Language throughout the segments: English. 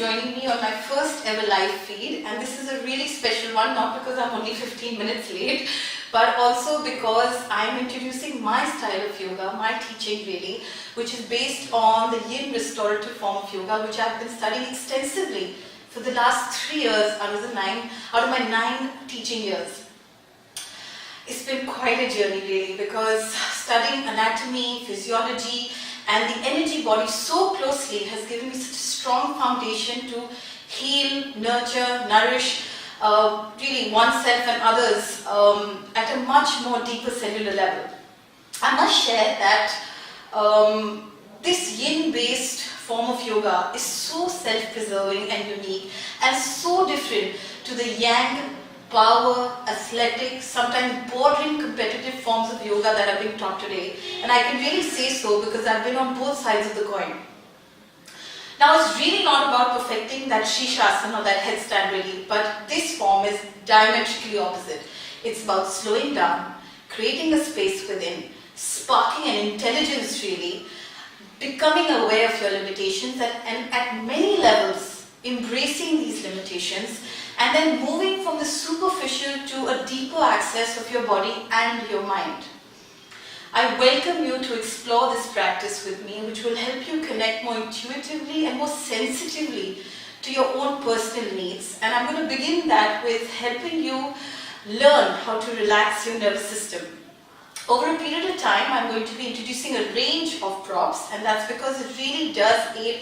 joining me on my first ever live feed, and this is a really special one, not because I'm only 15 minutes late, but also because I'm introducing my style of yoga, my teaching really, which is based on the Yin Restorative form of yoga, which I've been studying extensively for the last 3 years out of my 9 teaching years. It's been quite a journey really, because studying anatomy, physiology and the energy body so closely has given me such a strong foundation to heal, nurture, nourish really oneself and others at a much more deeper cellular level. I must share that this yin-based form of yoga is so self-preserving and unique and so different to the yang, power, athletic, sometimes bordering competitive forms of yoga that are being taught today. And I can really say so because I've been on both sides of the coin. Now it's really not about perfecting that Shishasana or that headstand really, but this form is diametrically opposite. It's about slowing down, creating a space within, sparking an intelligence really, becoming aware of your limitations and at many levels embracing these limitations, and then moving from the superficial to a deeper access of your body and your mind. I welcome you to explore this practice with me, which will help you connect more intuitively and more sensitively to your own personal needs. And I'm going to begin that with helping you learn how to relax your nervous system. Over a period of time, I'm going to be introducing a range of props, and that's because it really does aid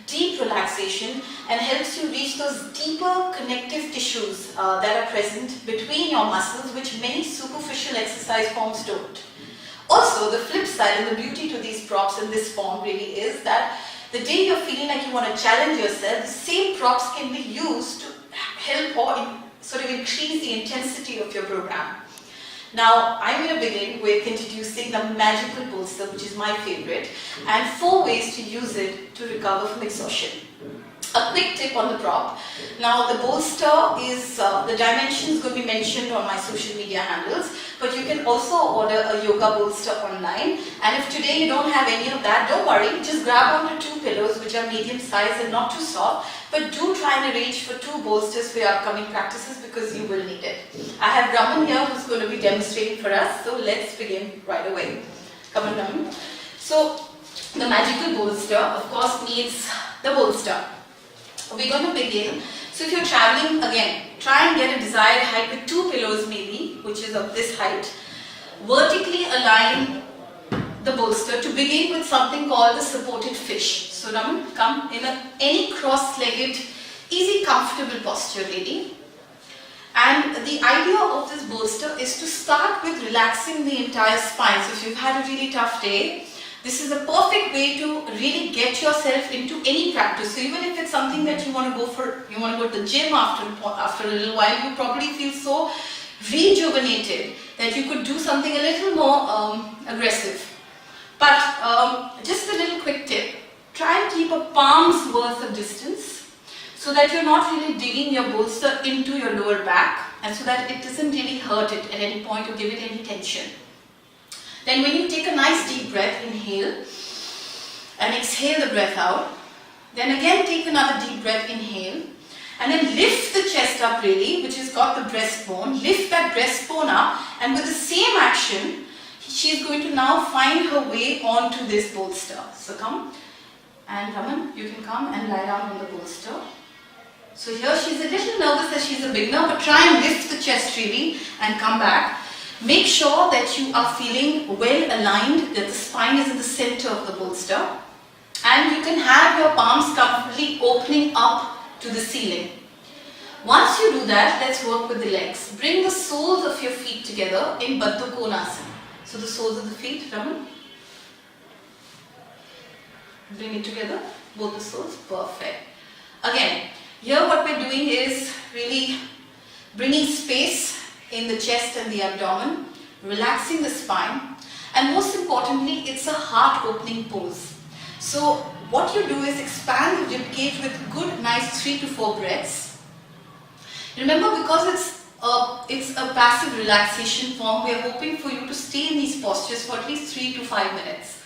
deep relaxation and helps you reach those deeper connective tissues that are present between your muscles, which many superficial exercise forms don't. Also, the flip side and the beauty to these props in this form really is that the day you're feeling like you want to challenge yourself, the same props can be used to help or sort of increase the intensity of your program. Now, I'm going to begin with introducing the magical bolster, which is my favorite, and 4 ways to use it to recover from exhaustion. A quick tip on the prop. Now, the bolster is, the dimensions going to be mentioned on my social media handles, but you can also order a yoga bolster online. And if today you don't have any of that, don't worry, just grab onto 2 pillows which are medium size and not too soft, but do try and arrange for 2 bolsters for your upcoming practices because you will need it. I have Raman here who's going to be demonstrating for us, so let's begin right away. Come on, Raman. So, the magical bolster, of course, needs the bolster. We're going to begin. So if you're traveling, again, try and get a desired height with 2 pillows maybe, which is of this height. Vertically align the bolster to begin with something called the supported fish. So Raman, come in any cross-legged, easy, comfortable posture really. And the idea of this bolster is to start with relaxing the entire spine. So if you've had a really tough day, this is a perfect way to really get yourself into any practice. So even if it's something that you want to go to the gym after a little while, you probably feel so rejuvenated that you could do something a little more aggressive. But just a little quick tip, try and keep a palm's worth of distance so that you're not really digging your bolster into your lower back and so that it doesn't really hurt it at any point or give it any tension. Then when you take a nice deep breath, inhale and exhale the breath out. Then again take another deep breath, inhale, and then lift the chest up really, which has got the breastbone. Lift that breastbone up, and with the same action, she is going to now find her way onto this bolster. So come, and Raman, you can come and lie down on the bolster. So here she's a little nervous that she's a beginner, but try and lift the chest really and come back. Make sure that you are feeling well aligned, that the spine is in the center of the bolster, and you can have your palms comfortably opening up to the ceiling. Once you do that, let's work with the legs. Bring the soles of your feet together in Baddha Konasana. So the soles of the feet, Raman. Bring it together, both the soles, perfect. Again, here what we're doing is really bringing space in the chest and the abdomen, relaxing the spine, and most importantly, it's a heart opening pose. So what you do is expand the rib cage with good, nice 3 to 4 breaths. Remember, because it's a passive relaxation form, we are hoping for you to stay in these postures for at least 3 to 5 minutes.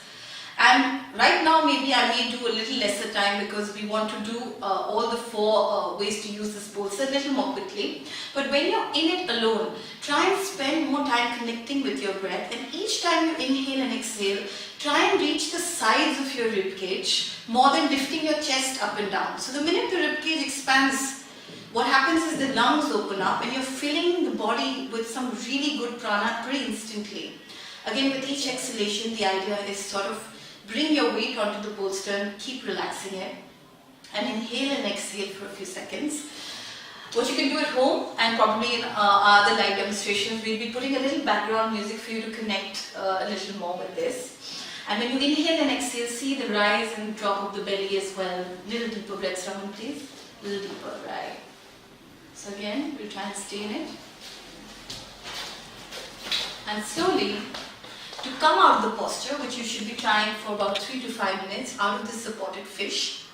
And right now maybe I may do a little lesser time because we want to do all the 4 ways to use this bolster a little more quickly. But when you're in it alone, try and spend more time connecting with your breath, and each time you inhale and exhale, try and reach the sides of your rib cage more than lifting your chest up and down. So the minute the rib cage expands, what happens is the lungs open up and you're filling the body with some really good prana pretty instantly. Again, with each exhalation, the idea is sort of bring your weight onto the bolster and keep relaxing it. And inhale and exhale for a few seconds. What you can do at home, and probably in other live demonstrations, we'll be putting a little background music for you to connect a little more with this. And when you inhale and exhale, see the rise and drop of the belly as well. Little deeper breaths, Raman, please. Little deeper, right. So again, we'll try and stay in it. And slowly, to come out of the posture, which you should be trying for about 3 to 5 minutes, out of this supported fish,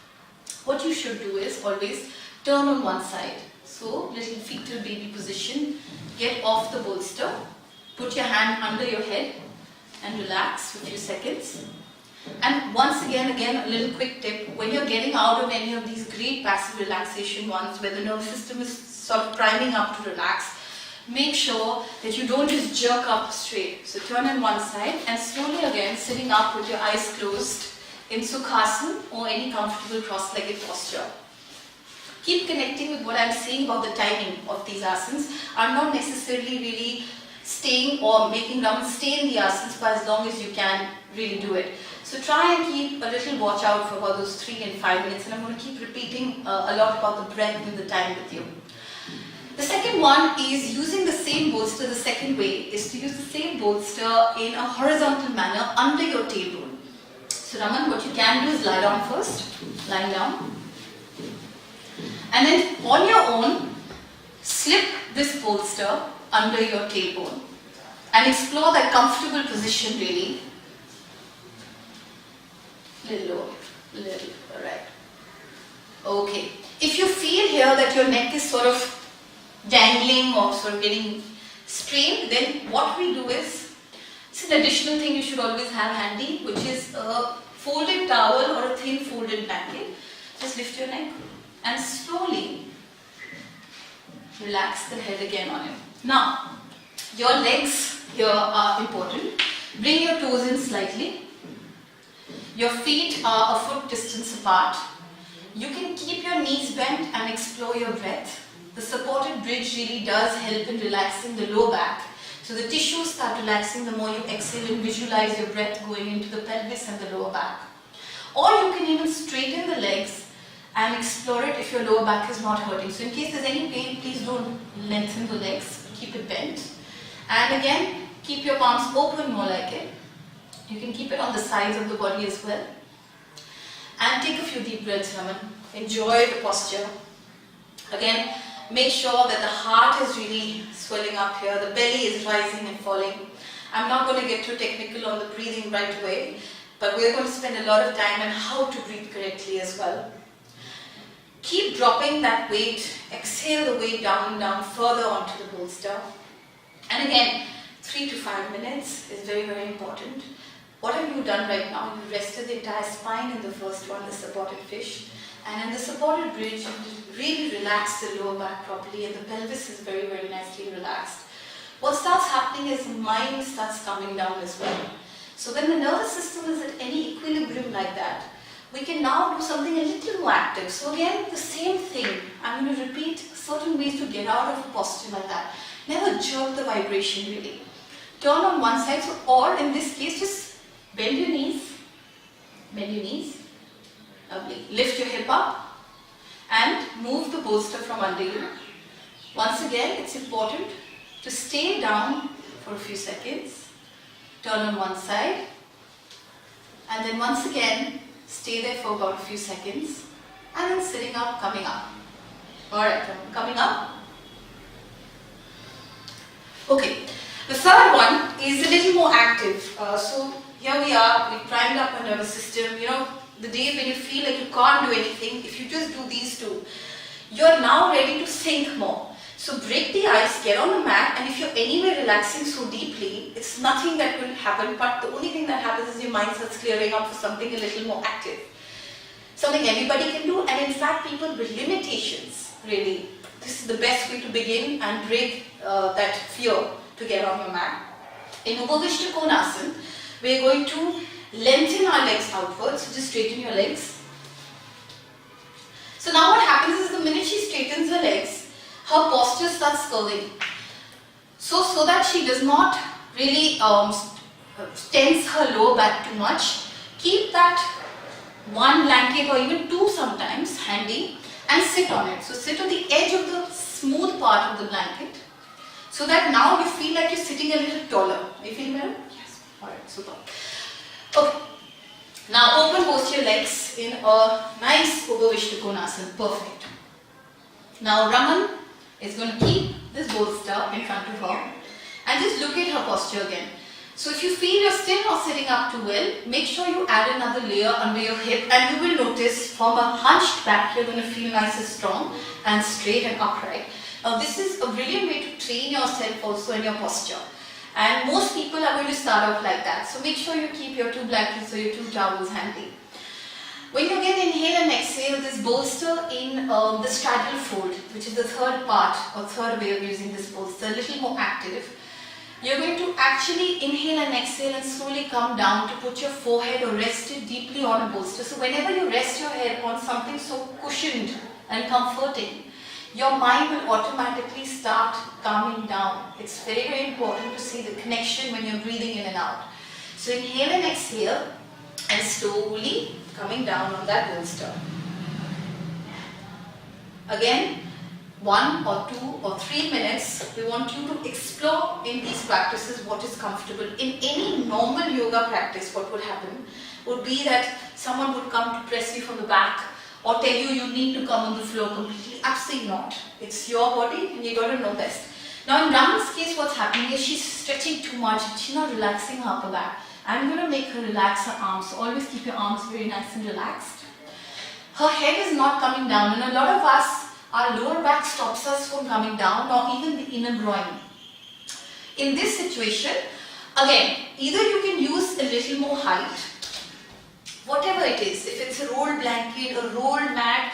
what you should do is always turn on one side. So, little fetal baby position, get off the bolster, put your hand under your head and relax for a few seconds. And once again, a little quick tip, when you're getting out of any of these great passive relaxation ones where the nervous system is sort of priming up to relax, make sure that you don't just jerk up straight. So turn on one side and slowly again sitting up with your eyes closed in Sukhasana or any comfortable cross-legged posture. Keep connecting with what I'm saying about the timing of these asanas. I'm not necessarily really staying or making Raman stay in the asanas for as long as you can really do it. So try and keep a little watch out for about those 3 and 5 minutes, and I'm going to keep repeating a lot about the breath and the time with you. The second one is using the same bolster. The second way is to use the same bolster in a horizontal manner under your tailbone. So Raman, what you can do is lie down first, lying down. And then on your own, slip this bolster under your tailbone and explore that comfortable position really. Little lower, little, alright. Okay. If you feel here that your neck is sort of dangling or sort of getting strained, then what we do is, it's an additional thing you should always have handy, which is a folded towel or a thin folded blanket. Just lift your neck and slowly relax the head again on it. Now, your legs here are important. Bring your toes in slightly. Your feet are a foot distance apart. You can keep your knees bent and explore your breath. The supported bridge really does help in relaxing the lower back. So the tissues start relaxing the more you exhale and visualize your breath going into the pelvis and the lower back. Or you can even straighten the legs and explore it if your lower back is not hurting. So in case there's any pain, please don't lengthen the legs, keep it bent. And again, keep your palms open more like it. You can keep it on the sides of the body as well. And take a few deep breaths, Raman. Enjoy the posture. Again, make sure that the heart is really swelling up here, the belly is rising and falling. I'm not going to get too technical on the breathing right away, but we're going to spend a lot of time on how to breathe correctly as well. Keep dropping that weight, exhale the weight down and down further onto the bolster. And again, 3 to 5 minutes is very, very important. What have you done right now? You rested the entire spine in the first one, the supported fish. And in the supported bridge, you really relax the lower back properly and the pelvis is very, very nicely relaxed. What starts happening is the mind starts coming down as well. So when the nervous system is at any equilibrium like that, we can now do something a little more active. So again, the same thing. I'm going to repeat certain ways to get out of a posture like that. Never jerk the vibration really. Turn on one side, so, or in this case, just bend your knees. Bend your knees. Lovely. Lift your hip up and move the bolster from under you. Once again, it's important to stay down for a few seconds. Turn on one side. And then once again, stay there for about a few seconds. And then sitting up, coming up. Alright, coming up. Okay. The third one is a little more active. So here we are, we primed up our nervous system. You know, the day when you feel like you can't do anything, if you just do these two, you're now ready to think more. So break the ice, get on the mat, and if you're anyway relaxing so deeply, it's nothing that will happen, but the only thing that happens is your mind starts clearing up for something a little more active. Something everybody can do, and in fact people with limitations, really. This is the best way to begin and break that fear to get on your mat. In Upavishta Konasana, we are going to lengthen our legs outwards, so just straighten your legs. So now what happens is the minute she straightens her legs, her posture starts curving. So that she does not really tense her lower back too much, keep that one blanket or even two sometimes handy and sit on it. So sit on the edge of the smooth part of the blanket so that now you feel like you're sitting a little taller. You feel better? Yes. Alright, super. Okay. Now open both your legs in a nice Upavishta Konasana. Perfect. Now Raman is going to keep this bolster in front of her and just look at her posture again. So if you feel you're still not sitting up too well, make sure you add another layer under your hip, and you will notice from a hunched back you're going to feel nice and strong and straight and upright. Now this is a brilliant way to train yourself also in your posture, and most people are going to start out like that. So make sure you keep your two blankets or your two towels handy. When you again inhale and exhale, this bolster in the straddle fold, which is the third part or third way of using this bolster, a little more active. You're going to actually inhale and exhale and slowly come down to put your forehead or rest it deeply on a bolster. So whenever you rest your head on something so cushioned and comforting, your mind will automatically start calming down. It's very, very important to see the connection when you're breathing in and out. So inhale and exhale and slowly coming down on that bolster. Again, 1 or 2 or 3 minutes, we want you to explore in these practices what is comfortable. In any normal yoga practice, what would happen would be that someone would come to press you from the back or tell you you need to come on the floor completely. Absolutely not. It's your body and you got to know best. Now in Raman's case, what's happening is she's stretching too much. She's not relaxing her upper back. I'm going to make her relax her arms. So always keep your arms very nice and relaxed. Her head is not coming down, and a lot of us, our lower back stops us from coming down, or even the inner groin. In this situation, again, either you can use a little more height, whatever it is, if it's a rolled blanket, a rolled mat,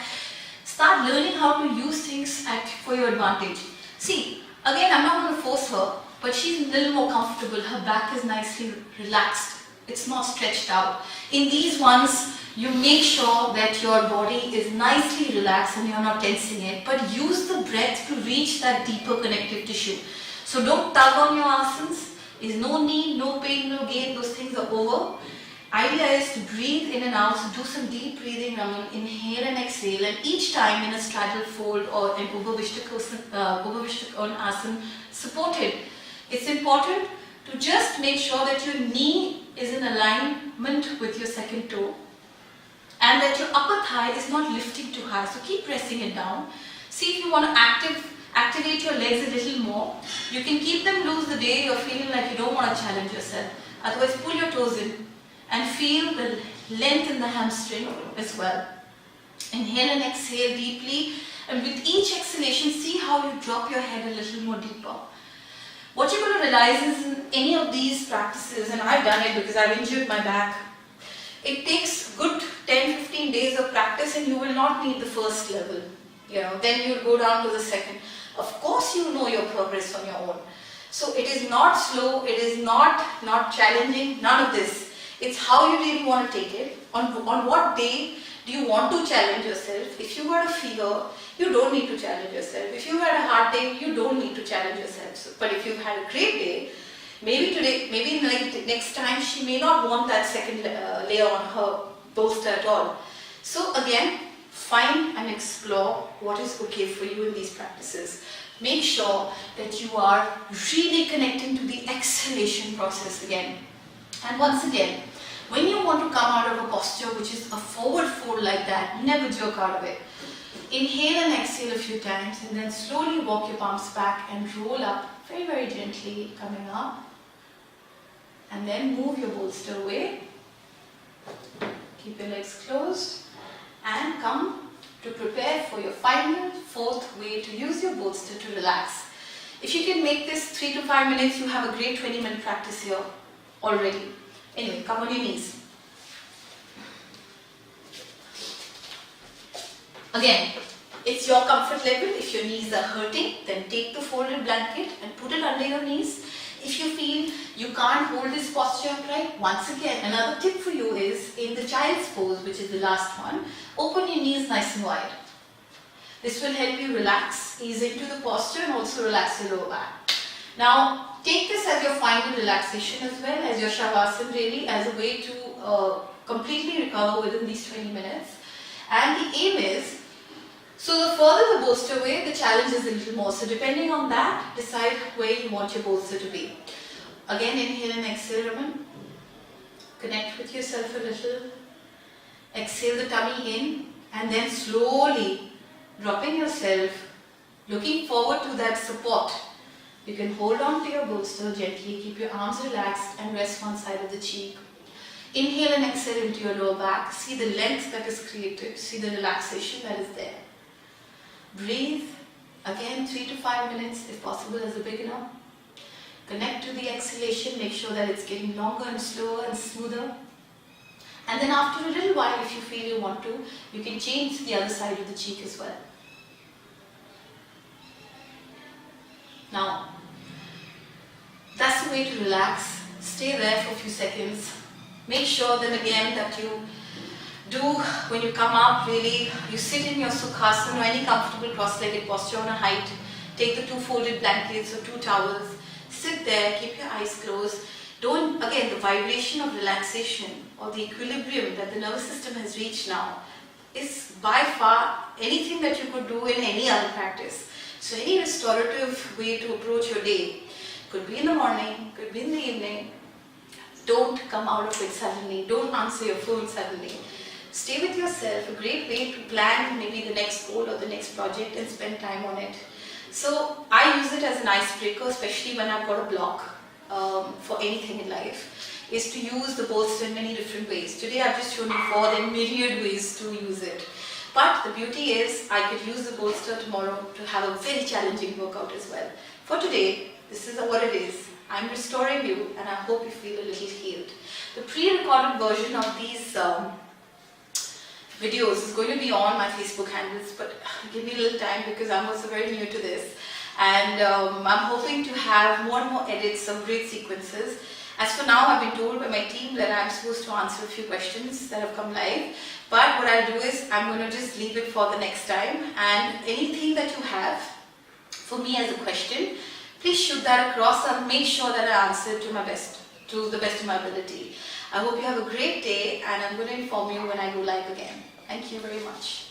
start learning how to use things for your advantage. See, again, I'm not going to force her, but she's a little more comfortable. Her back is nicely relaxed. It's not stretched out. In these ones, you make sure that your body is nicely relaxed and you're not tensing it, but use the breath to reach that deeper connective tissue. So don't tug on your asanas. There's no need, no pain, no gain. Those things are over. Idea is to breathe in and out. So do some deep breathing, Raman. Inhale and exhale, and each time in a straddle fold or an Upavishta Konasana supported. It's important to just make sure that your knee is in alignment with your second toe and that your upper thigh is not lifting too high. So keep pressing it down. See if you want to activate your legs a little more. You can keep them loose the day you're feeling like you don't want to challenge yourself. Otherwise, pull your toes in and feel the length in the hamstring as well. Inhale and exhale deeply, and with each exhalation, see how you drop your head a little more deeper. What you're going to realize is in any of these practices, and I've done it because I've injured my back, it takes good 10-15 days of practice and you will not need the first level. Then you'll go down to the second. Of course you know your progress on your own. So it is not slow, it is not challenging, none of this. It's how you really want to take it. On what day do you want to challenge yourself? If you got a fever, you don't need to challenge yourself. If you had a hard day, you don't need to challenge yourself. But if you've had a great day, maybe today, maybe next time, she may not want that second layer on her bolster at all. So again, find and explore what is okay for you in these practices. Make sure that you are really connecting to the exhalation process again. And once again, when you want to come out of a posture which is a forward fold like that, never jerk out of it. Inhale and exhale a few times and then slowly walk your palms back and roll up very, very gently, coming up. And then move your bolster away. Keep your legs closed and come to prepare for your final, fourth way to use your bolster to relax. If you can make this 3 to 5 minutes, you have a great 20-minute practice here already. Anyway, come on your knees. Again, it's your comfort level. If your knees are hurting, then take the folded blanket and put it under your knees. If you feel you can't hold this posture upright, once again, another tip for you is in the child's pose, which is the last one, open your knees nice and wide. This will help you relax, ease into the posture and also relax your lower back. Now, take this as your final relaxation as well, as your shavasana really, as a way to completely recover within these 20 minutes. And the aim is, so the further the bolster way, the challenge is a little more. So depending on that, decide where you want your bolster to be. Again, inhale and exhale, Raman. Connect with yourself a little. Exhale the tummy in and then slowly dropping yourself, looking forward to that support. You can hold on to your bolster gently, keep your arms relaxed and rest one side of the cheek. Inhale and exhale into your lower back. See the length that is created. See the relaxation that is there. Breathe. Again, 3 to 5 minutes if possible as a beginner. Connect to the exhalation. Make sure that it's getting longer and slower and smoother. And then after a little while, if you feel you want to, you can change to the other side of the cheek as well. Now, that's the way to relax. Stay there for a few seconds. Make sure then again that you do, when you come up really, you sit in your sukhasana or any comfortable cross-legged posture on a height. Take the 2 folded blankets or 2 towels. Sit there, keep your eyes closed. Don't, again, the vibration of relaxation or the equilibrium that the nervous system has reached now is by far anything that you could do in any other practice. So any restorative way to approach your day, could be in the morning, could be in the evening. Don't come out of it suddenly. Don't answer your phone suddenly. Stay with yourself. A great way to plan maybe the next goal or the next project and spend time on it. So I use it as an icebreaker, especially when I've got a block for anything in life, is to use the bolster in many different ways. Today I've just shown you 4, there are myriad ways to use it. But the beauty is I could use the bolster tomorrow to have a very challenging workout as well. For today, this is what it is. I'm restoring you and I hope you feel a little healed. The pre-recorded version of these videos is going to be on my Facebook handles, but give me a little time because I'm also very new to this. And I'm hoping to have more and more edits of great sequences. As for now, I've been told by my team that I'm supposed to answer a few questions that have come live. But what I'll do is I'm going to just leave it for the next time. And anything that you have for me as a question, please shoot that across. I'll make sure that I answer it to the best of my ability. I hope you have a great day and I'm going to inform you when I go live again. Thank you very much.